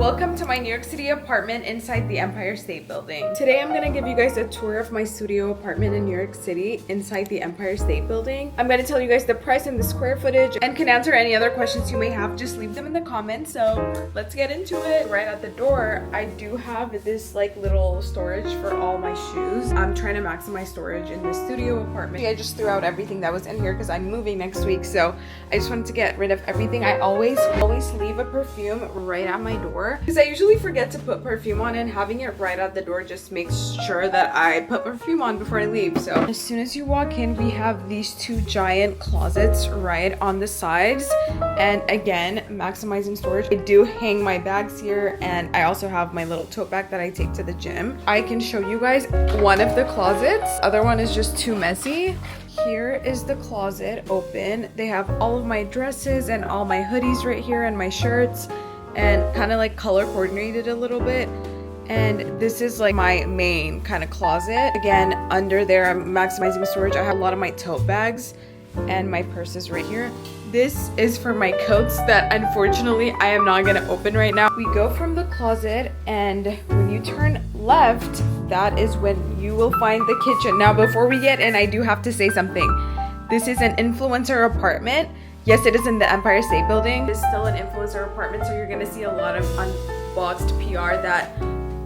Welcome to my New York City apartment inside the Empire State Building. Today I'm gonna give you guys a tour of my studio apartment in New York City inside the Empire State Building. I'm gonna tell you guys the price and the square footage and can answer any other questions you may have. Just leave them in the comments. So let's get into it. Right at the door, I do have this like little storage for all my shoes. I'm trying to maximize storage in the studio apartment. I just threw out everything that was in here because I'm moving next week. So I just wanted to get rid of everything. I always leave a perfume right at my door because I usually forget to put perfume on, and having it right at the door just makes sure that I put perfume on before I leave. So as soon as you walk in, we have these two giant closets right on the sides, and again, maximizing storage. I do hang my bags here, and I also have my little tote bag that I take to the gym. I can show you guys one of the closets. Other one is just too messy. Here is the closet open. They have all of my dresses and all my hoodies right here and my shirts, and kind of like color coordinated a little bit. And this is like my main kind of closet. Again, under there I'm maximizing storage. I have a lot of my tote bags and my purses right here. This is for my coats that unfortunately I am not gonna open right now. We go from the closet, and when you turn left, that is when you will find the kitchen. Now before we get in, I do have to say something. This is an influencer apartment. Yes, it is in the Empire State Building. It's still an influencer apartment, so you're gonna see a lot of unboxed PR that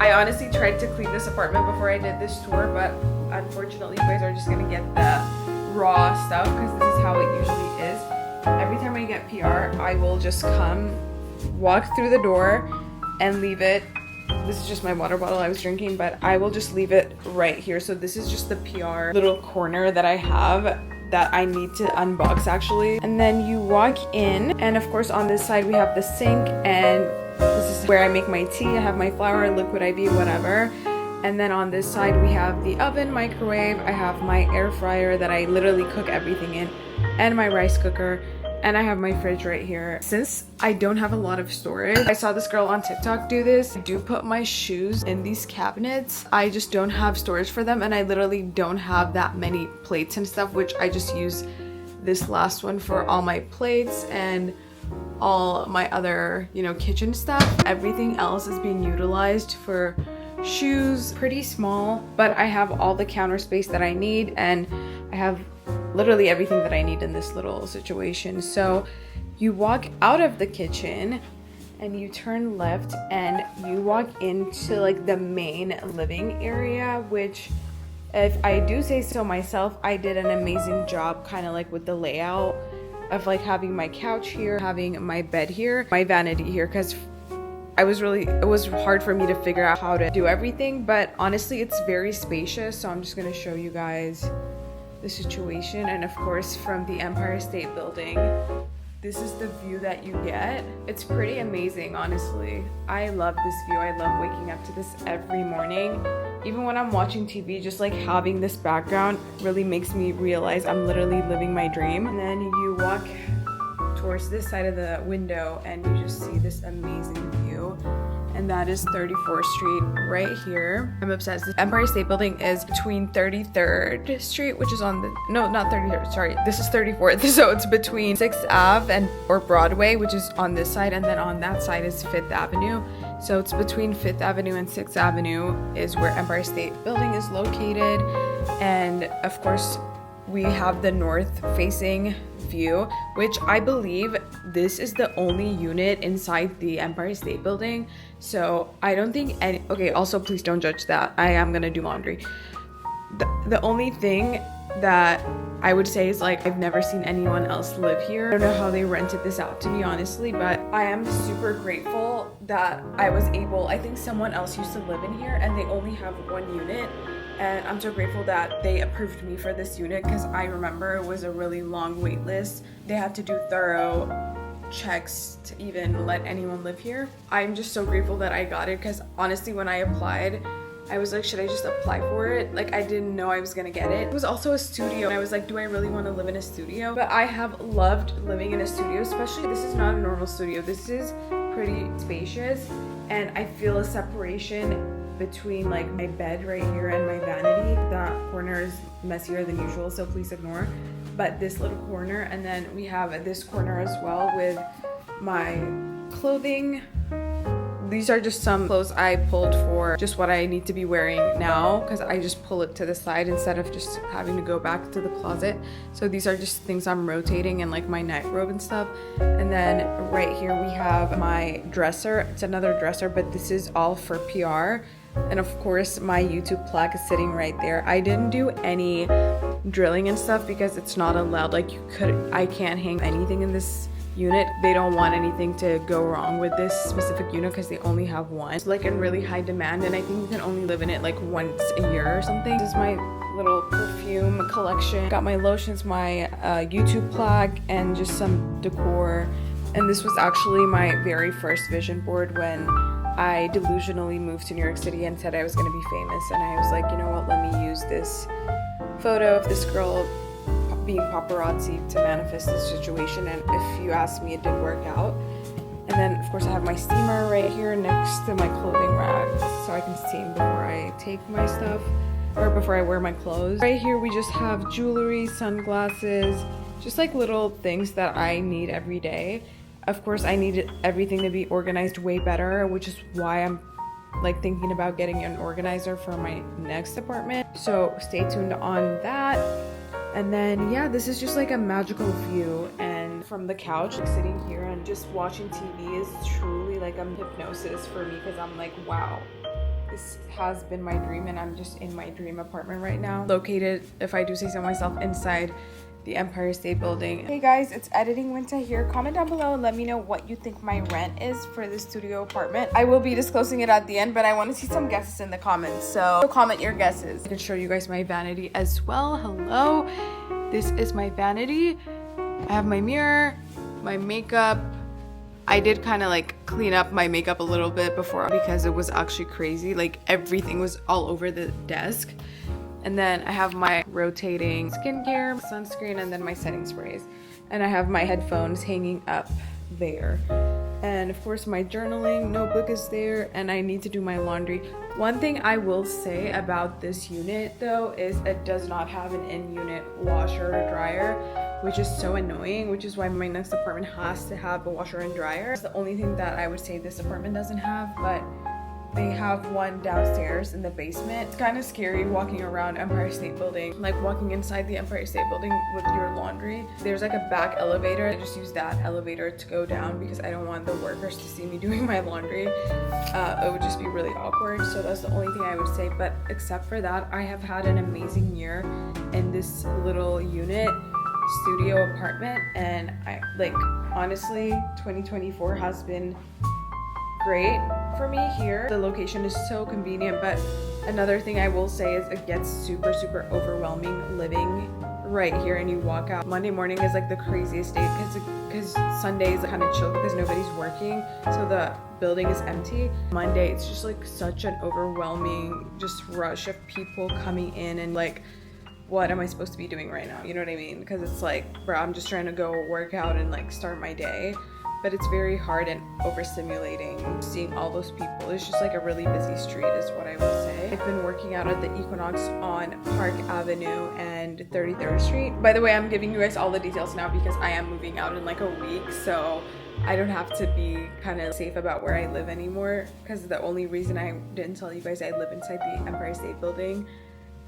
I honestly tried to clean this apartment before I did this tour, but unfortunately you guys are just gonna get the raw stuff because this is how it usually is. Every time I get PR, I will just come, walk through the door, and leave it. This is just my water bottle I was drinking, but I will just leave it right here. So this is just the PR little corner that I have that I need to unbox actually. And then you walk in, and of course on this side we have the sink, and this is where I make my tea. I have my flour, liquid IV, whatever. And then on this side we have the oven, microwave. I have my air fryer that I literally cook everything in, and my rice cooker. And I have my fridge right here. Since I don't have a lot of storage, I saw this girl on TikTok do this. I do put my shoes in these cabinets. I just don't have storage for them, and I literally don't have that many plates and stuff, which I just use this last one for all my plates and all my other, kitchen stuff. Everything else is being utilized for shoes. Pretty small, but I have all the counter space that I need, and I have literally everything that I need in this little situation. So you walk out of the kitchen and you turn left and you walk into like the main living area, which, if I do say so myself, I did an amazing job kind of like with the layout of like having my couch here, having my bed here, my vanity here, because it was hard for me to figure out how to do everything, but honestly it's very spacious. So I'm just gonna show you guys the situation. And of course from the Empire State Building, this is the view that you get. It's pretty amazing, honestly. I love this view. I love waking up to this every morning. Even when I'm watching TV, just like having this background really makes me realize I'm literally living my dream. And then you walk towards this side of the window and you just see this amazing view, and that is 34th Street right here. I'm obsessed. The Empire State Building is between 33rd Street, which is on the, no, not 33rd, sorry, this is 34th. So it's between 6th Ave or Broadway, which is on this side, and then on that side is 5th Avenue. So it's between 5th Avenue and 6th Avenue is where Empire State Building is located. And of course, we have the north facing view, which I believe this is the only unit inside the Empire State Building. So I don't think any, okay, also please don't judge that. I am gonna do laundry. The only thing that I would say is like, I've never seen anyone else live here. I don't know how they rented this out, to be honestly, but I am super grateful that I was able, I think someone else used to live in here and they only have one unit. And I'm so grateful that they approved me for this unit, because I remember it was a really long wait list. They had to do thorough checks to even let anyone live here. I'm just so grateful that I got it, because honestly when I applied, I was like, should I just apply for it? Like, I didn't know I was gonna get it. It was also a studio, and I was like, do I really want to live in a studio? But I have loved living in a studio, especially this is not a normal studio. This is pretty spacious, and I feel a separation between like my bed right here and my vanity. That corner is messier than usual, so please ignore. But this little corner, and then we have this corner as well with my clothing, These are just some clothes I pulled for just what I need to be wearing now, because I just pull it to the side instead of just having to go back to the closet. So these are just things I'm rotating and like my night robe and stuff. And then right here we have my dresser. It's another dresser, but this is all for PR. And of course my YouTube plaque is sitting right there. I didn't do any drilling and stuff because it's not allowed. Like I can't hang anything in this unit. They don't want anything to go wrong with this specific unit because they only have one. It's like in really high demand, and I think you can only live in it like once a year or something. This is my little perfume collection. Got my lotions, my YouTube plaque, and just some decor. And this was actually my very first vision board when I delusionally moved to New York City and said I was going to be famous. And I was like, you know what, let me use this photo of this girl being paparazzi to manifest this situation. And if you ask me, it did work out. And then of course I have my steamer right here next to my clothing rack so I can steam before I take my stuff or before I wear my clothes. Right here we just have jewelry, sunglasses, just like little things that I need every day. Of course I need everything to be organized way better, which is why I'm like thinking about getting an organizer for my next apartment. So stay tuned on that. And then yeah, this is just like a magical view, and from the couch, like sitting here and just watching TV is truly like a hypnosis for me, because I'm like, wow, this has been my dream, and I'm just in my dream apartment right now. Located, if I do say so myself, inside the Empire State Building. Hey guys, it's Editing Winter here. Comment down below and let me know what you think my rent is for the studio apartment. I will be disclosing it at the end, but I want to see some guesses in the comments, so comment your guesses. I can show you guys my vanity as well. Hello, this is my vanity. I have my mirror, my makeup. I did kind of like clean up my makeup a little bit before because it was actually crazy. Like everything was all over the desk. And then I have my rotating skincare, sunscreen, and then my setting sprays. And I have my headphones hanging up there. And of course my journaling notebook is there, and I need to do my laundry. One thing I will say about this unit though is it does not have an in-unit washer or dryer, which is so annoying, which is why my next apartment has to have a washer and dryer. It's the only thing that I would say this apartment doesn't have, but they have one downstairs in the basement. It's kind of scary walking around Empire State Building, like walking inside the Empire State Building with your laundry. There's like a back elevator. I just use that elevator to go down because I don't want the workers to see me doing my laundry. It would just be really awkward. So that's the only thing I would say. But except for that, I have had an amazing year in this little unit studio apartment. And I like, honestly, 2024 has been great for me here. The location is so convenient, but another thing I will say is it gets super overwhelming living right here, and you walk out. Monday morning is like the craziest day because Sunday is kind of chill because nobody's working, so the building is empty. Monday it's just like such an overwhelming just rush of people coming in, and like, what am I supposed to be doing right now? You know what I mean? Because it's like, bro, I'm just trying to go work out and like start my day. But it's very hard and overstimulating seeing all those people. It's just like a really busy street is what I would say. I've been working out at the Equinox on Park Avenue and 33rd Street. By the way, I'm giving you guys all the details now because I am moving out in like a week, so I don't have to be kind of safe about where I live anymore, because the only reason I didn't tell you guys I live inside the Empire State Building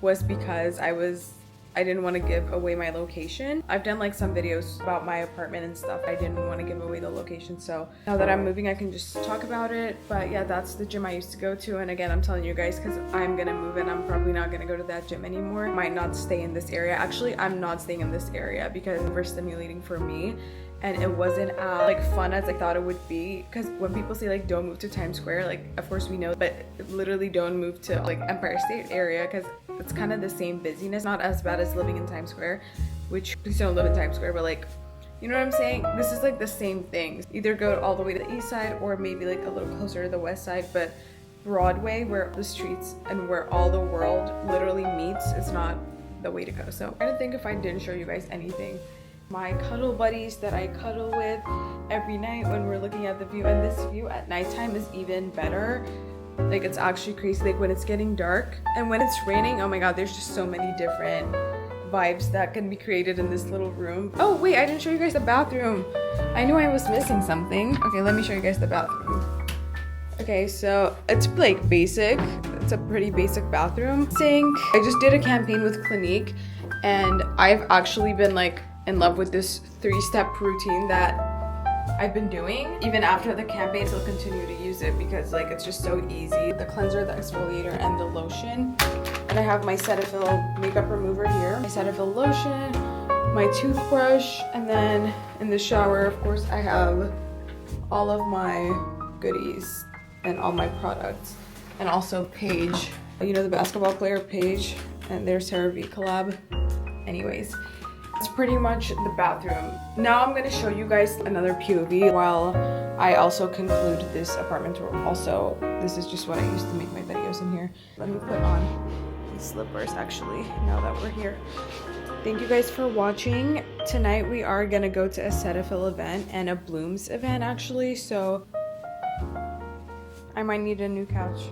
was because I didn't want to give away my location. I've done like some videos about my apartment and stuff. I didn't want to give away the location, so now that I'm moving I can just talk about it. But yeah, that's the gym I used to go to, and again, I'm telling you guys because I'm gonna move and I'm probably not gonna go to that gym anymore. Might not stay in this area. Actually, I'm not staying in this area because it's overstimulating for me, and it wasn't as like fun as I thought it would be. Because when people say like don't move to Times Square, like of course we know, but literally don't move to like Empire State area because it's kind of the same busyness. Not as bad as living in Times Square, which please don't live in Times Square, but like, you know what I'm saying? This is like the same thing. Either go all the way to the east side or maybe like a little closer to the west side, but Broadway, where the streets and where all the world literally meets, is not the way to go. So I don't think if I didn't show you guys anything. My cuddle buddies that I cuddle with every night when we're looking at the view, and this view at nighttime is even better. Like, it's actually crazy, like when it's getting dark and when it's raining, oh my god, there's just so many different vibes that can be created in this little room. Oh wait, I didn't show you guys the bathroom. I knew I was missing something. Okay, let me show you guys the bathroom. Okay, so it's like basic. It's a pretty basic bathroom. Sink. I just did a campaign with Clinique and I've actually been like in love with this 3-step routine that I've been doing. Even after the campaign, I'll continue to use it because like it's just so easy. The cleanser, the exfoliator, and the lotion. And I have my Cetaphil makeup remover here. My Cetaphil lotion, my toothbrush, and then in the shower, of course, I have all of my goodies and all my products. And also Paige, you know, the basketball player Paige and their CeraVe collab. Anyways, it's pretty much the bathroom. Now I'm gonna show you guys another POV while I also conclude this apartment tour. Also, this is just what I used to make my videos in here. Let me put on these slippers actually, now that we're here. Thank you guys for watching. Tonight we are gonna go to a Cetaphil event and a Blooms event actually, so I might need a new couch.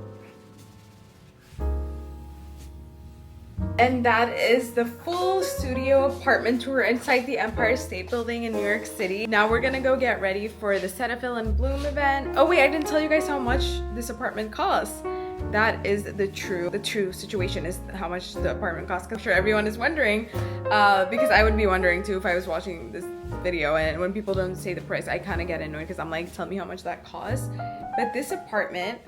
And that is the full studio apartment tour inside the Empire State Building in New York City. Now we're gonna go get ready for the Cetaphil and Bloom event. Oh wait, I didn't tell you guys how much this apartment costs. That is the true situation is how much the apartment costs. I'm sure everyone is wondering, because I would be wondering too if I was watching this video, and when people don't say the price, I kind of get annoyed because I'm like, tell me how much that costs. But this apartment,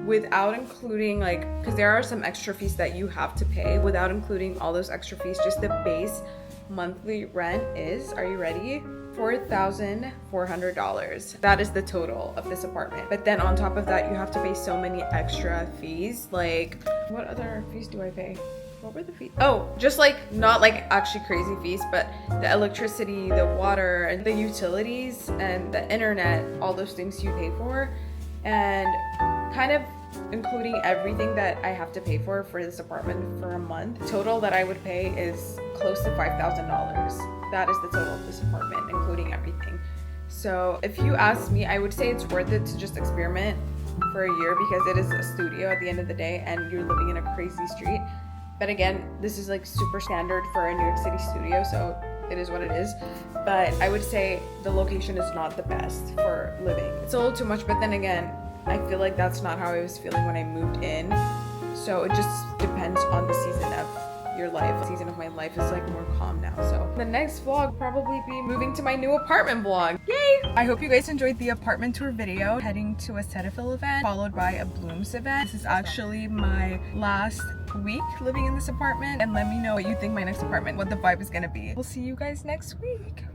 without including like, because there are some extra fees that you have to pay, without including all those extra fees, just the base monthly rent is, are you ready? $4,400. That is the total of this apartment. But then on top of that, you have to pay so many extra fees. Like, what other fees do I pay? What were the fees? Oh, just like, not like actually crazy fees, but the electricity, the water, and the utilities, and the internet, all those things you pay for. And kind of including everything that I have to pay for this apartment for a month. The total that I would pay is close to $5,000. That is the total of this apartment, including everything. So if you ask me, I would say it's worth it to just experiment for a year because it is a studio at the end of the day and you're living in a crazy street. But again, this is like super standard for a New York City studio, so it is what it is. But I would say the location is not the best for living. It's a little too much, but then again, I feel like that's not how I was feeling when I moved in. So it just depends on the season of your life. The season of my life is like more calm now. So the next vlog will probably be moving to my new apartment vlog. Yay! I hope you guys enjoyed the apartment tour video. Heading to a Cetaphil event followed by a Blooms event. This is actually my last week living in this apartment, and let me know what you think my next apartment, what the vibe is gonna be. We'll see you guys next week.